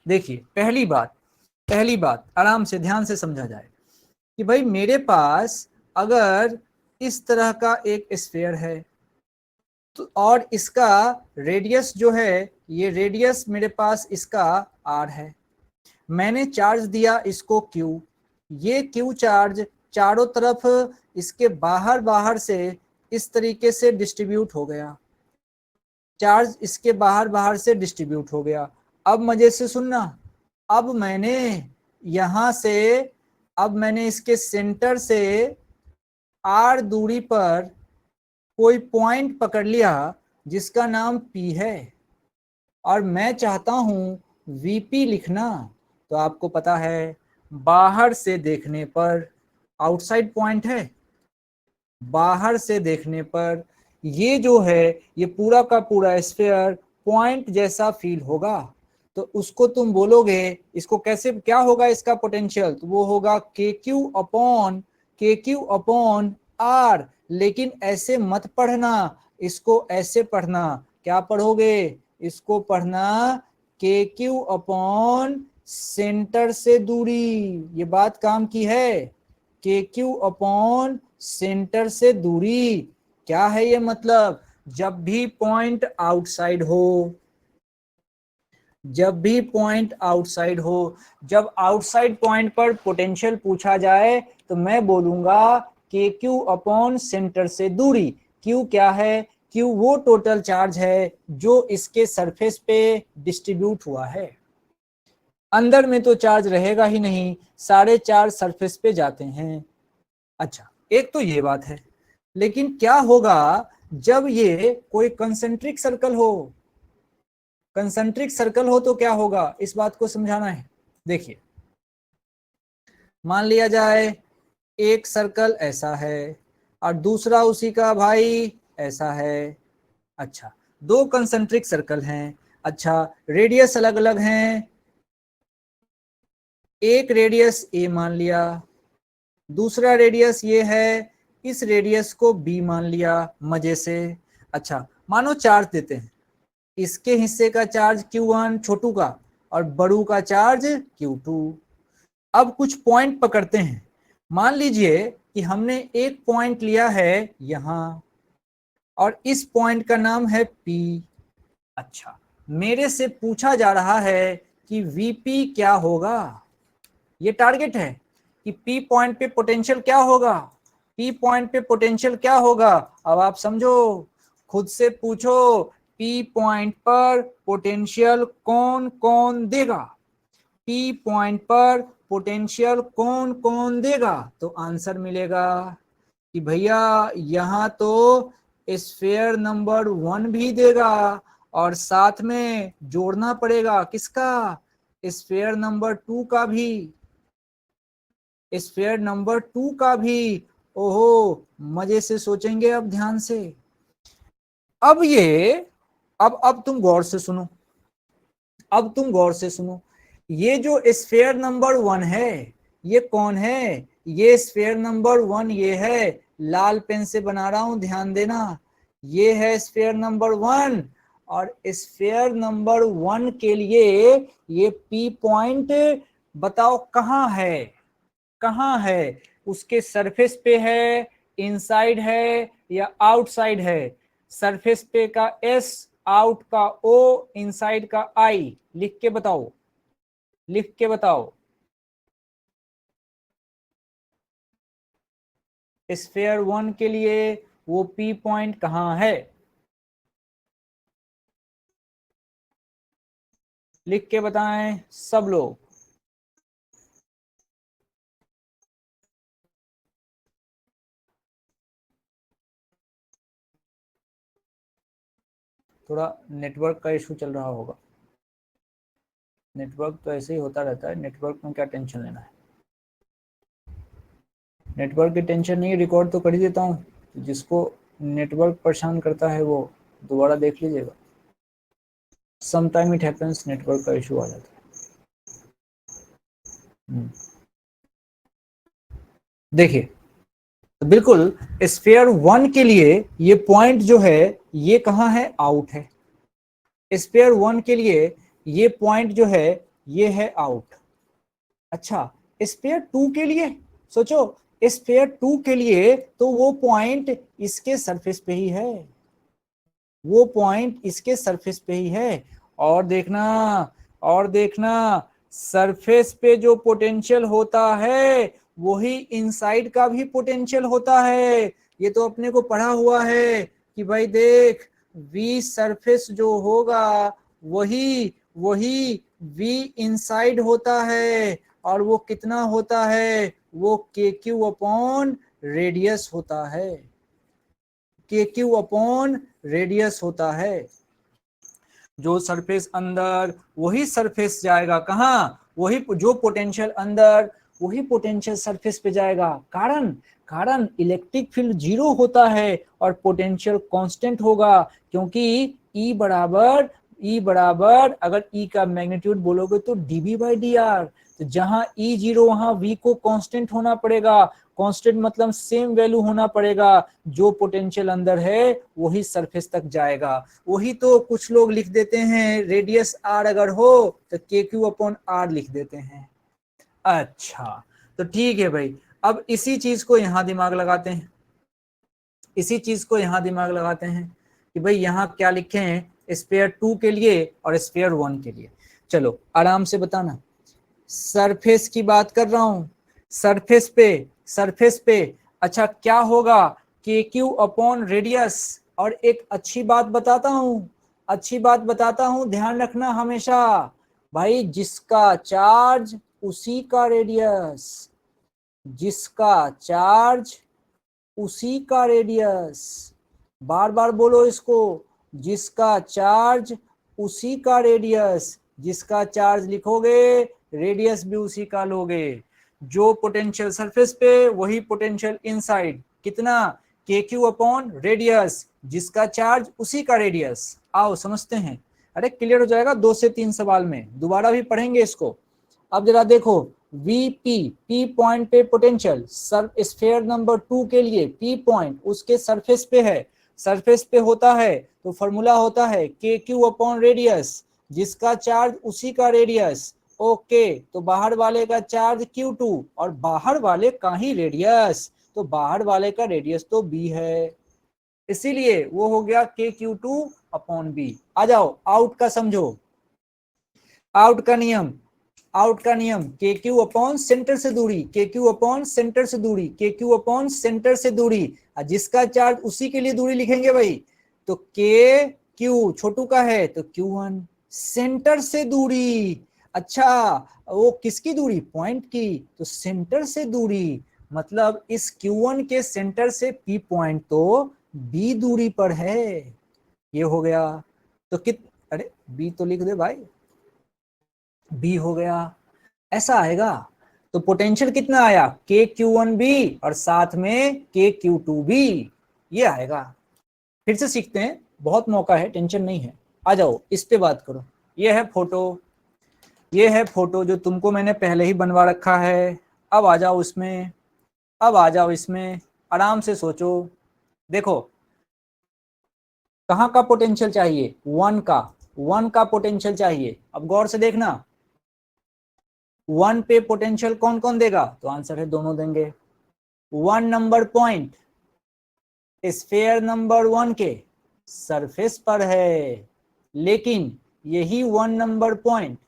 S1: देखिए, पहली बात आराम से ध्यान से समझा जाए कि भाई मेरे पास अगर इस तरह का एक स्फीयर है तो, और इसका रेडियस जो है, ये रेडियस मेरे पास इसका r है। मैंने चार्ज दिया इसको Q, ये Q चार्ज चारों तरफ इसके बाहर बाहर से इस तरीके से डिस्ट्रीब्यूट हो गया, चार्ज इसके बाहर बाहर से डिस्ट्रीब्यूट हो गया। अब मजे से सुनना, अब मैंने यहां से, अब मैंने इसके सेंटर से r दूरी पर कोई पॉइंट पकड़ लिया जिसका नाम P है, और मैं चाहता हूं VP लिखना। तो आपको पता है, बाहर से देखने पर आउटसाइड पॉइंट है, बाहर से देखने पर ये जो है, ये पूरा का पूरा स्फीयर पॉइंट जैसा फील होगा। तो उसको तुम बोलोगे, इसको कैसे, क्या होगा इसका पोटेंशियल, तो वो होगा KQ अपॉन R। लेकिन ऐसे मत पढ़ना, इसको ऐसे पढ़ना। क्या पढ़ोगे, इसको पढ़ना KQ अपॉन सेंटर से दूरी। ये बात काम की है, KQ अपॉन सेंटर से दूरी। क्या है ये मतलब, जब भी पॉइंट आउटसाइड हो, जब भी पॉइंट आउटसाइड हो, जब आउटसाइड पॉइंट पर पोटेंशियल पूछा जाए तो मैं बोलूंगा KQ अपॉन सेंटर से दूरी। Q क्या है, Q वो टोटल चार्ज है जो इसके सरफेस पे डिस्ट्रीब्यूट हुआ है। अंदर में तो चार्ज रहेगा ही नहीं, सारे चार्ज सरफेस पे जाते हैं। अच्छा, एक तो ये बात है, लेकिन क्या होगा जब ये कोई कंसेंट्रिक सर्कल हो, कंसेंट्रिक सर्कल हो तो क्या होगा, इस बात को समझाना है। देखिए, मान लिया जाए एक सर्कल ऐसा है और दूसरा उसी का भाई ऐसा है। अच्छा, दो कंसेंट्रिक सर्कल हैं। अच्छा, रेडियस अलग अलग हैं, एक रेडियस a मान लिया, दूसरा रेडियस ये है, इस रेडियस को बी मान लिया मजे से। अच्छा मानो चार्ज देते हैं, इसके हिस्से का चार्ज Q1 छोटू का और बड़ू का चार्ज Q2। अब कुछ पॉइंट पकड़ते हैं। मान लीजिए कि हमने एक पॉइंट लिया है यहां और इस पॉइंट का नाम है P। अच्छा मेरे से पूछा जा रहा है कि Vp क्या होगा। ये टारगेट है कि P पॉइंट पे पोटेंशियल क्या होगा, P पॉइंट पे पोटेंशियल क्या होगा। अब आप समझो, खुद से पूछो, P पॉइंट पर पोटेंशियल कौन कौन देगा, P पॉइंट पर पोटेंशियल कौन कौन देगा। तो आंसर मिलेगा कि भैया यहां तो स्फीयर नंबर 1 भी देगा और साथ में जोड़ना पड़ेगा किसका, स्फीयर नंबर 2 का भी, स्फीयर नंबर 2 का भी। ओहो मजे से सोचेंगे अब ध्यान से। अब ये अब तुम गौर से सुनो, अब तुम गौर से सुनो। ये जो स्फीयर नंबर 1 है ये कौन है, ये स्फीयर नंबर 1 ये है, लाल पेन से बना रहा हूं ध्यान देना। ये है स्फीयर नंबर 1 और स्फीयर नंबर 1 के लिए ये P पॉइंट बताओ कहां है, कहां है, उसके सरफेस पे है, इनसाइड है या आउटसाइड है। सरफेस पे का S, आउट का O, इनसाइड का I। लिख के बताओ, लिख के बताओ। स्फीयर 1 के लिए वो P पॉइंट कहां है, लिख के बताएं सब लोग। थोड़ा नेटवर्क का इशू चल रहा होगा, नेटवर्क तो ऐसे ही होता रहता है, नेटवर्क में क्या टेंशन लेना है। नेटवर्क की टेंशन नहीं, रिकॉर्ड तो कर ही देता हूँ, जिसको नेटवर्क परेशान करता है वो दोबारा देख लीजिएगा। समटाइम इट हैपेंस, नेटवर्क का इशू आ जाता है। देखिए तो बिल्कुल स्फीयर 1 के लिए ये पॉइंट जो है ये कहां है, आउट है। स्फीयर 1 के लिए ये पॉइंट जो है ये है आउट। अच्छा स्फीयर 2 के लिए सोचो, स्फीयर 2 के लिए तो वो पॉइंट इसके सरफेस पे ही है, वो पॉइंट इसके सरफेस पे ही है। और देखना, और देखना, सरफेस पे जो पोटेंशियल होता है वही इनसाइड का भी पोटेंशियल होता है। ये तो अपने को पढ़ा हुआ है कि भाई देख, वी सरफेस जो होगा वही वही वी इनसाइड होता है और वो कितना होता है, वो के क्यू अपॉन रेडियस होता है, के क्यू अपॉन रेडियस होता है। जो सरफेस अंदर वही सरफेस जाएगा कहां, वही जो पोटेंशियल अंदर वही पोटेंशियल सरफेस पे जाएगा। कारण कारण इलेक्ट्रिक फील्ड 0 होता है और पोटेंशियल कांस्टेंट होगा, क्योंकि E बराबर अगर E का मैग्नीट्यूड बोलोगे तो dV/dr। तो जहां E0 वहां V को कांस्टेंट होना पड़ेगा, कांस्टेंट मतलब सेम वैल्यू होना पड़ेगा। जो पोटेंशियल अंदर है वही सरफेस तक जाएगा। वही तो कुछ लोग लिख देते हैं रेडियस r अगर हो तो KQ/r लिख देते हैं। अच्छा तो ठीक है भाई, अब इसी चीज को यहां दिमाग लगाते हैं, इसी चीज को यहां दिमाग लगाते हैं कि भाई यहां क्या लिखे हैं स्फीयर 2 के लिए और स्फीयर 1 के लिए। चलो आराम से बताना, सरफेस की बात कर रहा हूं, सरफेस पे, सरफेस पे। अच्छा क्या होगा, KQ/रेडियस। और एक अच्छी बात बताता हूं, अच्छी बात बताता हूं, ध्यान रखना हमेशा भाई, जिसका चार्ज उसी का रेडियस, जिसका चार्ज उसी का रेडियस। बार बार बोलो इसको, जिसका चार्ज उसी का रेडियस। जिसका चार्ज लिखोगे रेडियस भी उसी का लोगे। जो पोटेंशियल सरफेस पे वही पोटेंशियल इनसाइड, कितना, KQ/रेडियस, जिसका चार्ज उसी का रेडियस। आओ समझते हैं, अरे क्लियर हो जाएगा 2 से 3 सवाल में, दोबारा भी पढ़ेंगे इसको। अब जरा देखो, वीपी, पी पॉइंट पे पोटेंशियल, स्फीयर नंबर 2 के लिए पी पॉइंट उसके सरफेस पे है, सरफेस पे होता है तो फॉर्मूला होता है के क्यू अपॉन रेडियस, जिसका चार्ज उसी का रेडियस। ओके, तो बाहर वाले का चार्ज Q2 और बाहर वाले का ही रेडियस, तो बाहर वाले का रेडियस तो B है, इसीलिए वो हो गया KQ2 अपॉन B। आ जाओ आउट का समझो, आउट का नियम, आउट का नियम, के क्यू अपॉन सेंटर से दूरी, के क्यू अपॉन सेंटर से दूरी, के क्यू अपॉन सेंटर से दूरी, जिसका चार्ज उसी के लिए दूरी लिखेंगे भाई, तो के क्यू छोटू का है तो Q1 सेंटर से दूरी। अच्छा, वो किसकी दूरी, पॉइंट की, तो सेंटर से दूरी मतलब इस Q1 के सेंटर से P पॉइंट तो B दूरी पर है, ये हो गया। तो अरे B तो लिख दे भाई, B हो गया, ऐसा आएगा। तो पोटेंशियल कितना आया, के क्यू वन बी और साथ में के क्यू टू बी, ये आएगा। फिर से सीखते हैं, बहुत मौका है, टेंशन नहीं है। आ जाओ इस पे बात करो। ये है फोटो, ये है फोटो जो तुमको मैंने पहले ही बनवा रखा है। अब आ जाओ इसमें, अब आ जाओ इसमें, आराम से सोचो। देखो कहाँ का पोटेंशियल चाहिए, वन का, वन का पोटेंशियल चाहिए। अब गौर से देखना, वन पे पोटेंशियल कौन कौन देगा, तो आंसर है दोनों देंगे। One number point sphere number 1 के सरफेस पर है, लेकिन यही one number point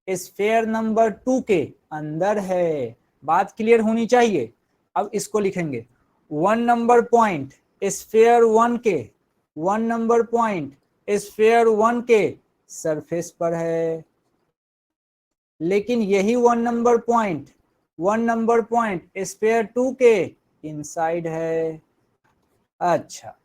S1: sphere number 2 के अंदर है। बात क्लियर होनी चाहिए। अब इसको लिखेंगे, वन नंबर पॉइंट स्फीयर 1 के, वन नंबर पॉइंट स्फीयर 1 के सरफेस पर है, लेकिन यही one number point, one number point sphere 2 के इनसाइड है। अच्छा,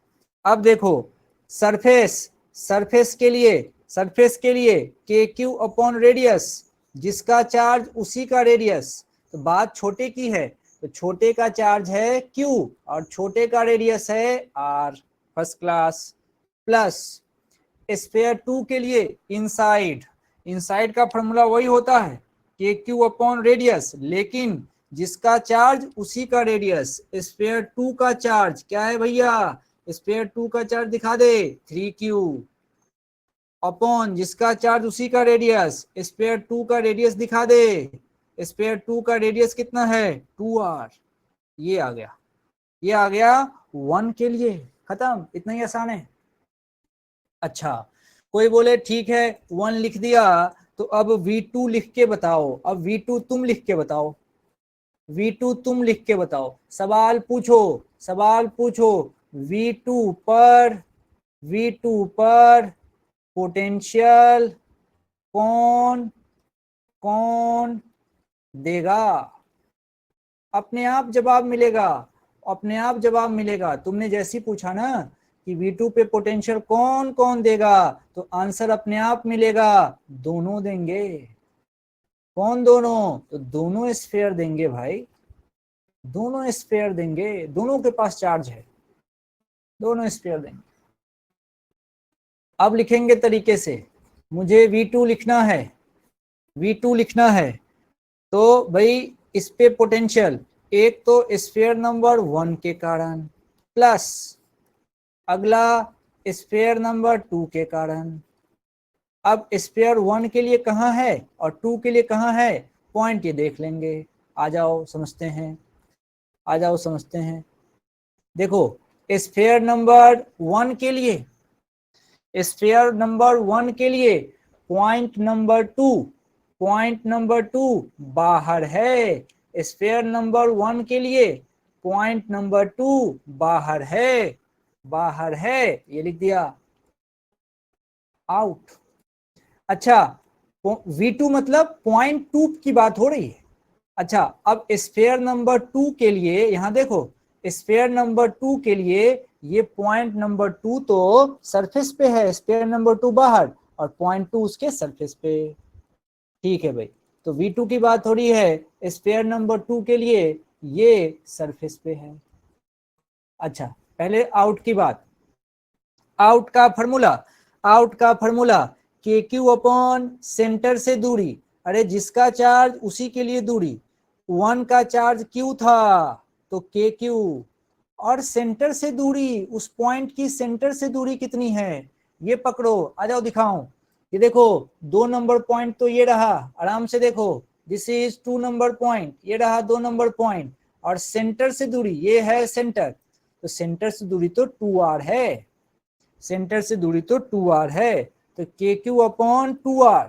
S1: अब देखो सरफेस, सरफेस के लिए, सरफेस के लिए के क्यू अपॉन रेडियस, जिसका चार्ज उसी का रेडियस, तो बात छोटे की है तो छोटे का चार्ज है Q और छोटे का रेडियस है R, first class. Plus sphere 2 के लिए इनसाइड, इनसाइड का फॉर्मूला वही होता है के क्यू अपॉन रेडियस, लेकिन जिसका चार्ज उसी का रेडियस। स्फीयर 2 का चार्ज क्या है भैया, स्फीयर 2 का चार्ज दिखा दे 3Q अपॉन जिसका चार्ज उसी का रेडियस, स्फीयर 2 का रेडियस दिखा दे, स्फीयर 2 का रेडियस कितना है 2R। ये आ गया, ये आ गया वन के लिए, खत्म, इतना ही आसान है। अच्छा, कोई बोले ठीक है वन लिख दिया, तो अब V2 लिख के बताओ, अब V2 तुम लिख के बताओ, V2 तुम लिख के बताओ, सवाल पूछो, सवाल पूछो। V2 पर, V2 पर पोटेंशियल कौन कौन देगा, अपने आप जवाब मिलेगा, अपने आप जवाब मिलेगा। तुमने जैसी पूछा ना कि V2 पे पोटेंशियल कौन कौन देगा, तो आंसर अपने आप मिलेगा, दोनों देंगे। कौन दोनों, तो दोनों स्फीयर देंगे भाई, दोनों स्फीयर देंगे, दोनों के पास चार्ज है, दोनों स्फीयर देंगे। अब लिखेंगे तरीके से, मुझे V2 लिखना है, V2 लिखना है, तो भाई इस पे पोटेंशियल एक तो स्फीयर नंबर 1 के कारण, प्लस अगला स्फीयर नंबर 2 के कारण। अब स्फीयर 1 के लिए कहाँ है और 2 के लिए कहाँ है, पॉइंट ये देख लेंगे। आ जाओ समझते हैं, आ जाओ समझते हैं। देखो स्फीयर नंबर 1 के लिए, स्फीयर नंबर 1 के लिए पॉइंट नंबर 2, पॉइंट नंबर 2 बाहर है, स्फीयर नंबर 1 के लिए पॉइंट नंबर 2 बाहर है, बाहर है, ये लिख दिया, आउट। अच्छा, V2 मतलब पॉइंट 2 की बात हो रही है। अच्छा, अब स्फीयर नंबर 2 के लिए यहां देखो, स्फीयर नंबर 2 के लिए ये पॉइंट नंबर 2 तो सरफेस पे है, स्फीयर नंबर 2 बाहर और पॉइंट 2 उसके सरफेस पे। ठीक है भाई, तो V2 की बात हो रही है स्फीयर नंबर 2 के लिए, ये सरफेस पे है। अच्छा, पहले आउट की बात, आउट का फॉर्मूला, आउट का फॉर्मूला के क्यू अपॉन सेंटर से दूरी, अरे जिसका चार्ज उसी के लिए दूरी, 1 का चार्ज q था तो kq, और सेंटर से दूरी, उस पॉइंट की सेंटर से दूरी कितनी है ये पकड़ो, आ जाओ दिखाओ। ये देखो 2 नंबर पॉइंट तो ये रहा, आराम से देखो, दिस इज 2 नंबर पॉइंट, ये रहा 2 नंबर पॉइंट, और सेंटर से दूरी ये है सेंटर, तो सेंटर से दूरी तो 2r है, सेंटर से दूरी तो 2r है, तो kq upon 2r,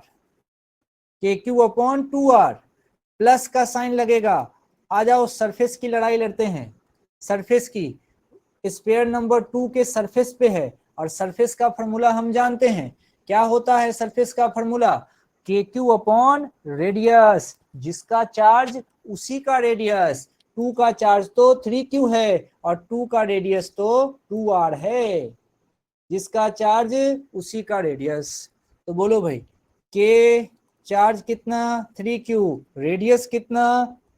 S1: kq upon 2r, plus का साइन लगेगा। आ जाओ सरफेस की लड़ाई लड़ते हैं, सरफेस की, स्फीयर नंबर 2 के सरफेस पे है, और सरफेस का फॉर्मूला हम जानते हैं, क्या होता है सरफेस का फॉर्मूला, kq अपॉन रेडियस, जिसका चार्ज उसी का रेडियस, 2 का चार्ज तो 3q है और 2 का रेडियस तो 2r है, जिसका चार्ज उसी का रेडियस। तो बोलो भाई, k चार्ज कितना 3q, रेडियस कितना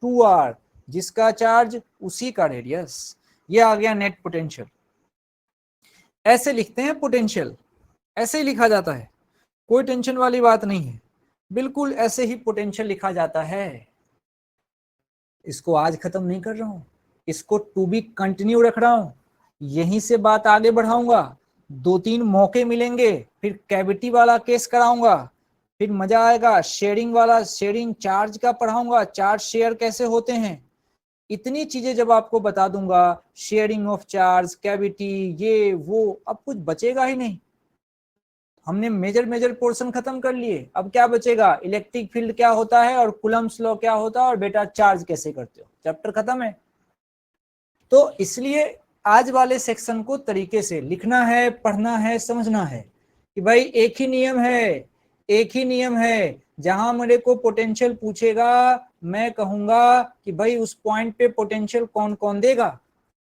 S1: 2r, जिसका चार्ज उसी का रेडियस। ये आ गया नेट पोटेंशियल। ऐसे लिखते हैं पोटेंशियल, ऐसे ही लिखा जाता है, कोई टेंशन वाली बात नहीं है, बिल्कुल ऐसे ही पोटेंशियल लिखा जाता है। इसको आज खत्म नहीं कर रहा हूं, इसको टू बी कंटिन्यू रख रहा हूं, यहीं से बात आगे बढ़ाऊंगा। 2-3 मौके मिलेंगे, फिर कैविटी वाला केस कराऊंगा, फिर मजा आएगा, शेयरिंग वाला, शेयरिंग चार्ज का पढ़ाऊंगा, चार्ज शेयर कैसे होते हैं, इतनी चीजें जब आपको बता दूंगा, शेयरिंग ऑफ चार्ज, कैविटी, ये वो, अब कुछ बचेगा ही नहीं। हमने मेजर पोर्शन खत्म कर लिए, अब क्या बचेगा, इलेक्ट्रिक फील्ड क्या होता है और कूलम्ब्स लॉ क्या होता है और बेटा चार्ज कैसे करते हो, चैप्टर खत्म है। तो इसलिए आज वाले सेक्शन को तरीके से लिखना है, पढ़ना है, समझना है कि भाई एक ही नियम है, एक ही नियम है, जहां मेरे को पोटेंशियल पूछेगा मैं कहूंगा कि भाई उस पॉइंट पे पोटेंशियल कौन कौन देगा,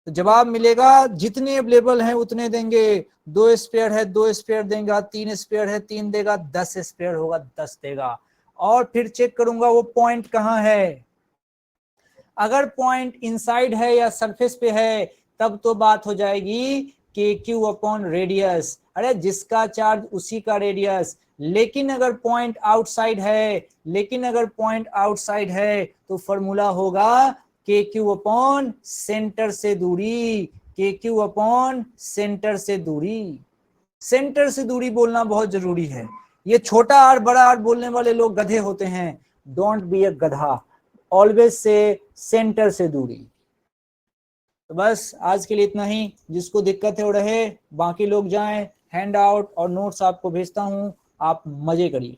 S1: तो जवाब मिलेगा जितने अवेलेबल हैं उतने देंगे, 2 स्पेयर है 2 स्पेयर देगा, 3 स्पेयर है 3 देगा, 10 स्पेयर होगा 10 देगा, और फिर चेक करूंगा वो पॉइंट कहाँ है। अगर पॉइंट इनसाइड है या सरफेस पे है तब तो बात हो जाएगी के क्यू अपॉन रेडियस, अरे जिसका चार्ज उसी का रेडियस। लेकिन अगर पॉइंट आउटसाइड है, लेकिन अगर पॉइंट आउटसाइड है तो फॉर्मूला होगा के क्यू अपॉन सेंटर से दूरी, के क्यू अपॉन सेंटर से दूरी। सेंटर से दूरी बोलना बहुत जरूरी है, ये छोटा आर बड़ा आर बोलने वाले लोग गधे होते हैं, डोंट बी अ गधा, ऑलवेज से सेंटर से दूरी। तो बस आज के लिए इतना ही, जिसको दिक्कत है वो रहे, बाकी लोग जाएं, हैंड आउट और नोट्स आपको भेजता हूं, आप मजे करिए।